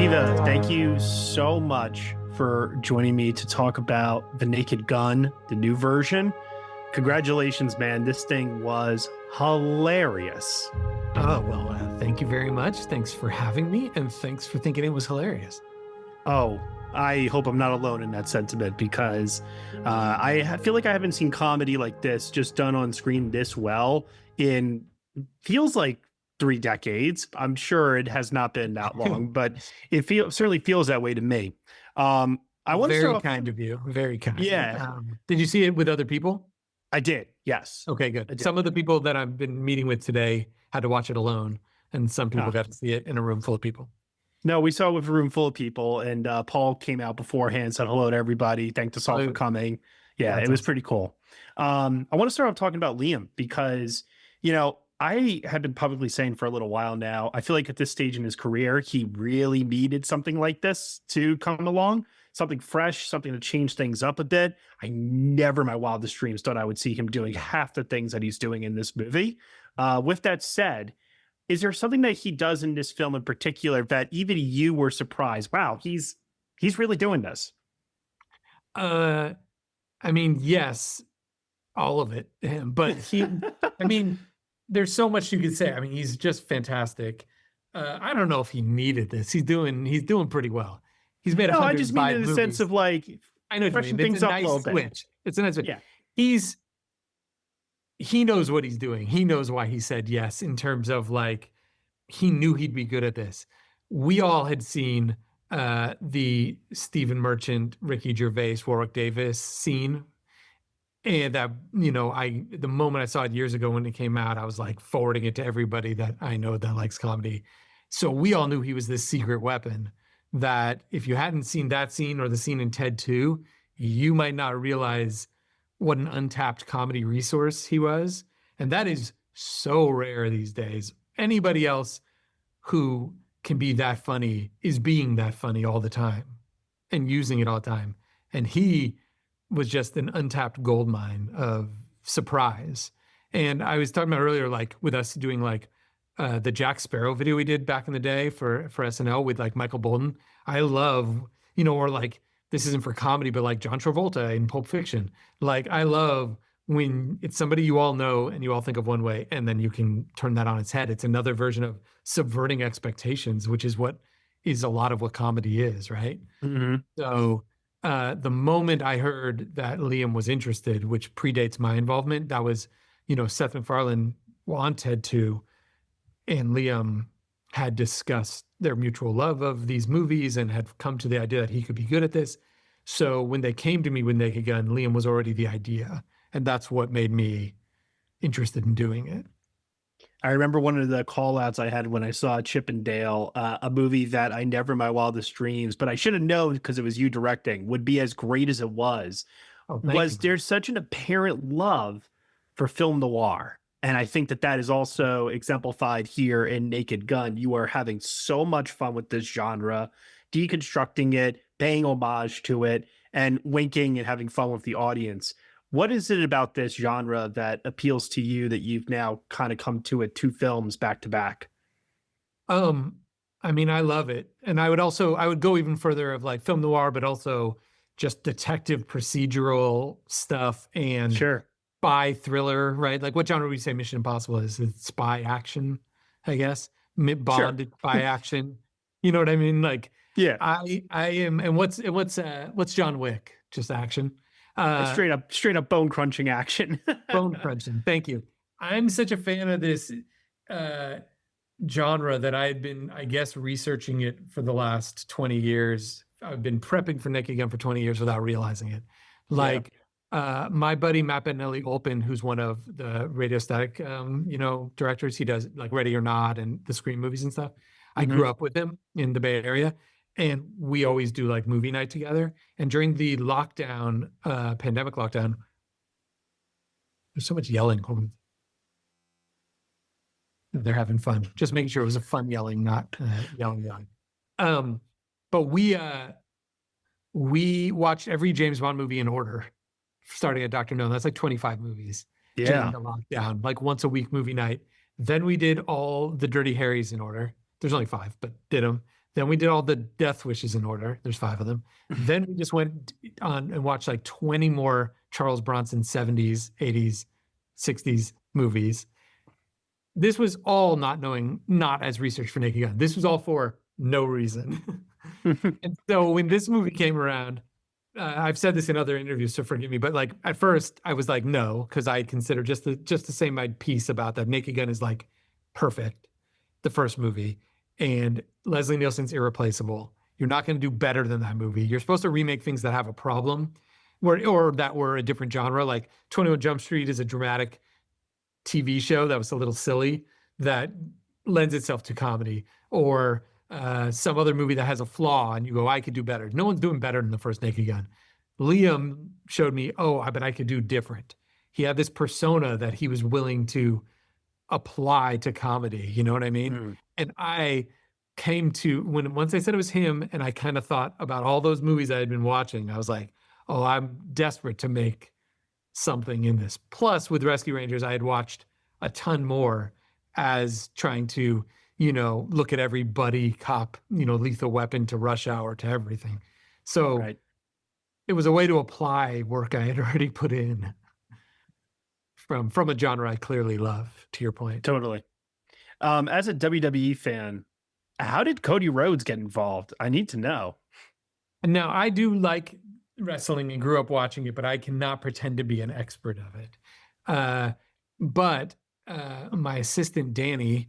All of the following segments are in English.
Akiva, thank you so much for joining me to talk about The Naked Gun, the new version. Congratulations, man. This thing was hilarious. Oh, well, thank you very much. Thanks for having me, and thanks for thinking it was hilarious. Oh, I hope I'm not alone in that sentiment, because I feel like I haven't seen comedy like this just done on screen this well in feels like 3 decades. I'm sure it has not been that long, but it certainly feels that way to me. I want to start Very off. kind of you. Very kind. Yeah, Did you see it with other people? I did. Yes. Okay, good. Some of the people that I've been meeting with today had to watch it alone, and some people got to see it in a room full of people. No, we saw it with a room full of people, and Paul came out beforehand, said hello to everybody, thanked us all for coming. Yeah, it was pretty cool. I want to start off talking about Liam, because, I had been publicly saying for a little while now, I feel like at this stage in his career, he really needed something like this to come along, something fresh, something to change things up a bit. I never in my wildest dreams thought I would see him doing half the things that he's doing in this movie. With that said, is there something that he does in this film in particular that even you were surprised? Wow, he's really doing this. I mean, yes, all of it. But there's so much you could say. I mean, he's just fantastic. I don't know if he needed this. He's doing pretty well. He's made 105 I just mean in the movies. sense of like, I know what you mean. things It's a up nice a little bit. switch. It's a nice switch. Yeah. He knows what he's doing. He knows why he said yes, in terms of like, he knew he'd be good at this. We all had seen the Stephen Merchant, Ricky Gervais, Warwick Davis scene. And that, the moment I saw it years ago when it came out, I was like forwarding it to everybody that I know that likes comedy. So we all knew he was this secret weapon that if you hadn't seen that scene or the scene in Ted 2, you might not realize what an untapped comedy resource he was. And that is so rare these days. Anybody else who can be that funny is being that funny all the time and using it all the time. And he was just an untapped goldmine of surprise. And I was talking about earlier, like with us doing like the Jack Sparrow video we did back in the day for SNL with like Michael Bolton. I love, or like, this isn't for comedy, but like John Travolta in Pulp Fiction. Like, I love when it's somebody you all know and you all think of one way, and then you can turn that on its head. It's another version of subverting expectations, which is what is a lot of what comedy is, right? Mm-hmm. So the moment I heard that Liam was interested, which predates my involvement, that was, Seth MacFarlane on TED 2, and Liam had discussed their mutual love of these movies and had come to the idea that he could be good at this. So when they came to me with Naked Gun, Liam was already the idea. And that's what made me interested in doing it. I remember one of the call outs I had when I saw Chip and Dale, a movie that I never in my wildest dreams, but I should have known because it was you directing, would be as great as it was. There's such an apparent love for film noir. And I think that is also exemplified here in Naked Gun. You are having so much fun with this genre, deconstructing it, paying homage to it, and winking and having fun with the audience. What is it about this genre that appeals to you that you've now kind of come to it 2 films back to back? I love it. And I would go even further of like film noir, but also just detective procedural stuff and spy thriller, right? Like, what genre would you say Mission Impossible is? It's spy action, I guess. Bond spy action. You know what I mean? Like, yeah, I am. And what's John Wick? Just action. Straight up bone crunching action. Bone crunching. Thank you. I'm such a fan of this genre that I had been, I guess, researching it for the last 20 years. I've been prepping for Naked Gun for 20 years without realizing it. Like, my buddy Matt Benelli-Olpin, who's one of the Radio Static, directors. He does like Ready or Not and the Scream movies and stuff. I grew up with him in the Bay Area, and we always do like movie night together. And during the lockdown, pandemic lockdown, there's so much yelling. They're having fun. Just making sure it was a fun yelling, not yelling. But we watched every James Bond movie in order, starting at Dr. No. That's like 25 movies. During the lockdown, like once a week movie night. Then we did all the Dirty Harrys in order. There's only 5, but did them. Then we did all the Death Wishes in order. There's 5 of them. Then we just went on and watched like 20 more Charles Bronson 70s, 80s, 60s movies. This was all not as research for Naked Gun. This was all for no reason. And so when this movie came around, I've said this in other interviews, so forgive me, but like at first I was like, no, because I consider just to say my piece about that, Naked Gun is like perfect, the first movie, and Leslie Nielsen's irreplaceable. You're not going to do better than that movie. You're supposed to remake things that have a problem, or that were a different genre. Like 21 Jump Street is a dramatic TV show that was a little silly that lends itself to comedy, or some other movie that has a flaw and you go, I could do better. No one's doing better than the first Naked Gun. Liam showed me, but I could do different. He had this persona that he was willing to apply to comedy. You know what I mean? And I came to, once I said it was him, and I kind of thought about all those movies I had been watching, I was like, oh, I'm desperate to make something in this. Plus, with Rescue Rangers, I had watched a ton more as trying to, look at every buddy cop, Lethal Weapon to Rush Hour to everything. So It was a way to apply work I had already put in from a genre I clearly love, to your point. Totally. As a WWE fan, how did Cody Rhodes get involved? I need to know. Now, I do like wrestling and grew up watching it, but I cannot pretend to be an expert of it. But my assistant, Danny,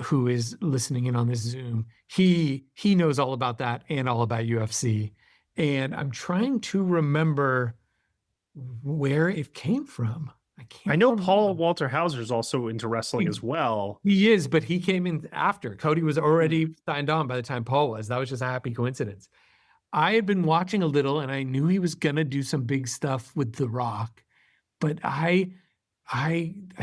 who is listening in on this Zoom, he knows all about that and all about UFC. And I'm trying to remember where it came from. I know Paul Walter Hauser is also into wrestling as well. He is, but he came in after. Cody was already signed on by the time Paul was. That was just a happy coincidence. I had been watching a little, and I knew he was going to do some big stuff with The Rock, but I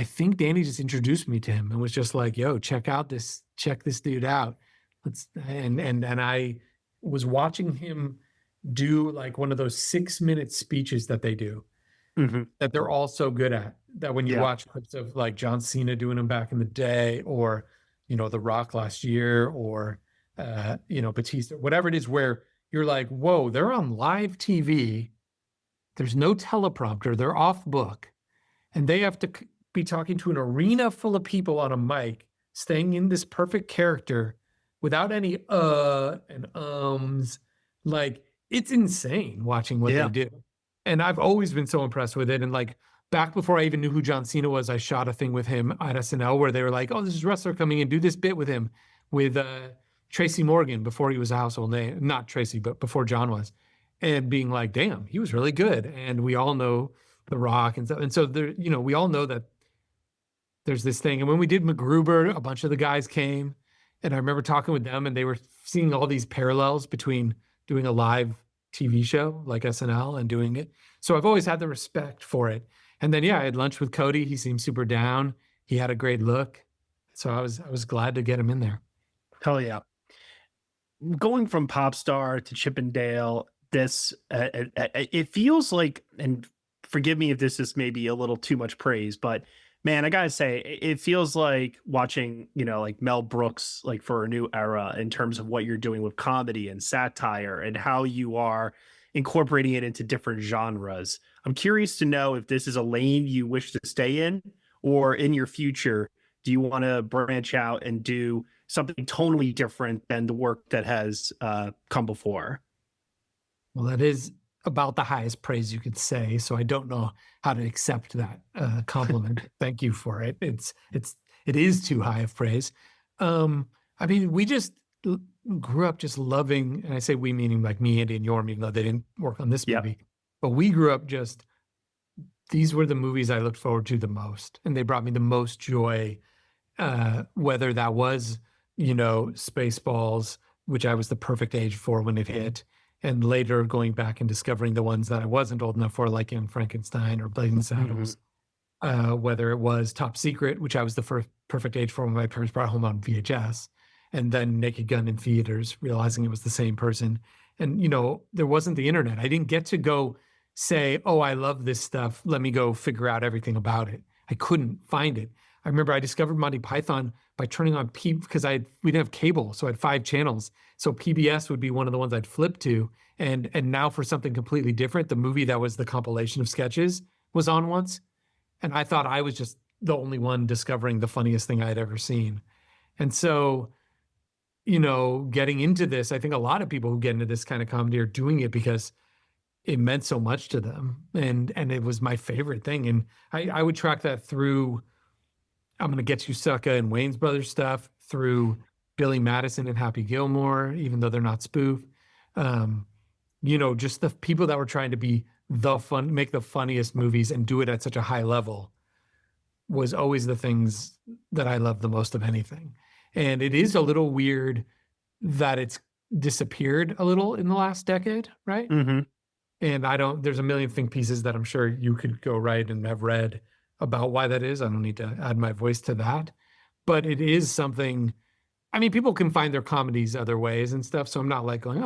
think Danny just introduced me to him and was just like, yo, check this dude out. And I was watching him do like one of those 6-minute speeches that they do, that they're all so good at, that when you watch clips of like John Cena doing them back in the day, or, The Rock last year, or, Batista, whatever it is, where you're like, whoa, they're on live TV. There's no teleprompter. They're off book. And they have to be talking to an arena full of people on a mic, staying in this perfect character without any and ums. Like, it's insane watching what they do. And I've always been so impressed with it. And like, back before I even knew who John Cena was, I shot a thing with him at SNL where they were like, oh, this is a wrestler coming in, do this bit with him, with Tracy Morgan, before he was a household name. Not Tracy, but before John was. And being like, damn, he was really good. And we all know The Rock and stuff. And so there, we all know that there's this thing. And when we did MacGruber, a bunch of the guys came, and I remember talking with them, and they were seeing all these parallels between doing a live TV show like SNL and doing it. So I've always had the respect for it. And then, I had lunch with Cody. He seemed super down. He had a great look. So I was glad to get him in there. Hell yeah. Going from Popstar to Chippendale, this, it feels like, and forgive me if this is maybe a little too much praise, but man, I gotta say, it feels like watching, like Mel Brooks, like for a new era in terms of what you're doing with comedy and satire and how you are incorporating it into different genres. I'm curious to know if this is a lane you wish to stay in, or in your future, do you want to branch out and do something totally different than the work that has come before? Well, that is about the highest praise you could say. So I don't know how to accept that compliment. Thank you for it. It is too high of praise. I mean, we just grew up just loving, and I say we meaning like me, Andy, and Yorm, even though they didn't work on this movie, but we grew up just, these were the movies I looked forward to the most, and they brought me the most joy, whether that was, Spaceballs, which I was the perfect age for when it hit, and later going back and discovering the ones that I wasn't old enough for, like Young Frankenstein or Blazing Saddles, whether it was Top Secret, which I was the first perfect age for when my parents brought home on VHS, and then Naked Gun in theaters, realizing it was the same person. And, there wasn't the internet. I didn't get to go say, oh, I love this stuff. Let me go figure out everything about it. I couldn't find it. I remember I discovered Monty Python by turning on because we didn't have cable, so I had 5 channels. So PBS would be one of the ones I'd flip to. And now for something completely different, the movie that was the compilation of sketches was on once. And I thought I was just the only one discovering the funniest thing I had ever seen. And so, getting into this, I think a lot of people who get into this kind of comedy are doing it because it meant so much to them. And it was my favorite thing. And I would track that through I'm Gonna Get You Sucker and Wayne's Brothers stuff, through Billy Madison and Happy Gilmore, even though they're not spoof. Just the people that were trying to be make the funniest movies and do it at such a high level was always the things that I love the most of anything. And it is a little weird that it's disappeared a little in the last decade, right? Mm-hmm. And there's a million think pieces that I'm sure you could go write and have read about why that is. I don't need to add my voice to that, but it is something. I mean, people can find their comedies other ways and stuff, so I'm not like going,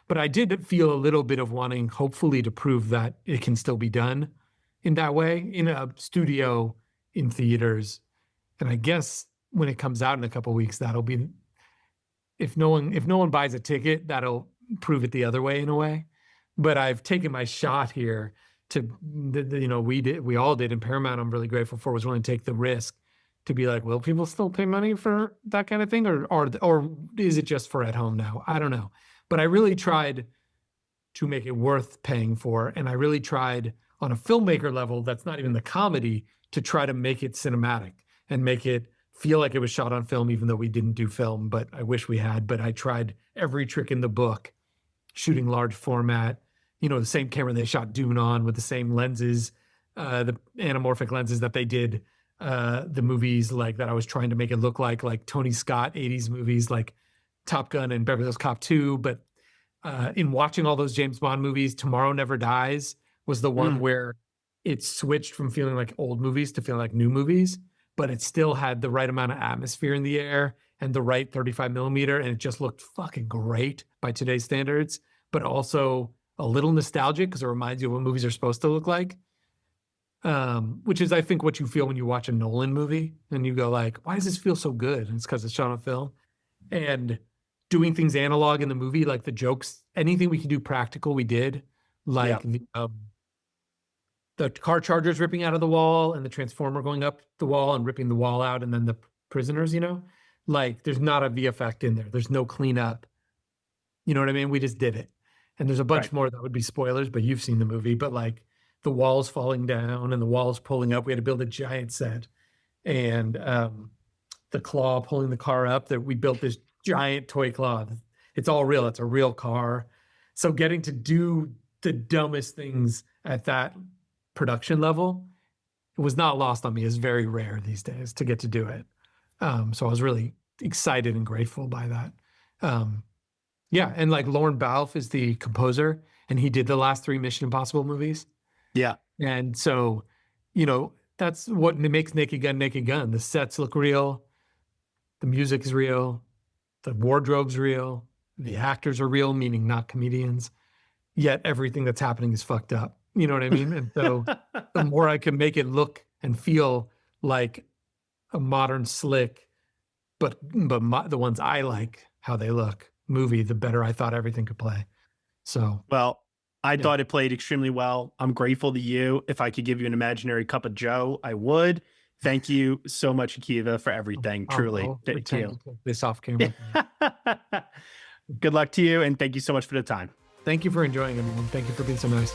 but I did feel a little bit of wanting, hopefully, to prove that it can still be done in that way, in a studio, in theaters. And I guess when it comes out in a couple of weeks, that'll be, if no one buys a ticket, that'll prove it the other way in a way. But I've taken my shot here we all did, and Paramount, I'm really grateful for, was willing to take the risk to be like, will people still pay money for that kind of thing? Or is it just for at home now? I don't know. But I really tried to make it worth paying for. And I really tried on a filmmaker level, that's not even the comedy, to try to make it cinematic and make it feel like it was shot on film, even though we didn't do film, but I wish we had. But I tried every trick in the book, shooting large format, the same camera they shot Dune on, with the same lenses, the anamorphic lenses that they did the movies like that. I was trying to make it look like Tony Scott 80s movies like Top Gun and Beverly Hills Cop 2. But in watching all those James Bond movies, Tomorrow Never Dies was the one where it switched from feeling like old movies to feeling like new movies, but it still had the right amount of atmosphere in the air and the right 35 millimeter. And it just looked fucking great by today's standards, but also a little nostalgic because it reminds you of what movies are supposed to look like. Which is, I think, what you feel when you watch a Nolan movie and you go like, why does this feel so good? And it's because it's shot on film. And doing things analog in the movie, like the jokes, anything we could do practical, we did. Like the car chargers ripping out of the wall and the transformer going up the wall and ripping the wall out, and then the prisoners, like there's not a VFX in there. There's no cleanup. You know what I mean? We just did it. And there's a bunch more that would be spoilers, but you've seen the movie. But like the walls falling down and the walls pulling up, we had to build a giant set. And the claw pulling the car up, that we built this giant toy claw. It's all real. It's a real car. So getting to do the dumbest things at that production level, it was not lost on me. It's very rare these days to get to do it. So I was really excited and grateful by that. Yeah, and like Lorne Balfe is the composer, and he did the last 3 Mission Impossible movies. Yeah. And so, that's what makes Naked Gun. The sets look real. The music is real. The wardrobe's real. The actors are real, meaning not comedians. Yet everything that's happening is fucked up. You know what I mean? And so the more I can make it look and feel like a modern, slick, but the ones I like, how they look, movie, the better I thought everything could play. So, well, I thought it played extremely well. I'm grateful to you. If I could give you an imaginary cup of Joe, I would. Thank you so much, Akiva, for everything. Truly. Thank you. This off camera. Good luck to you, and thank you so much for the time. Thank you for enjoying it, everyone. Thank you for being so nice.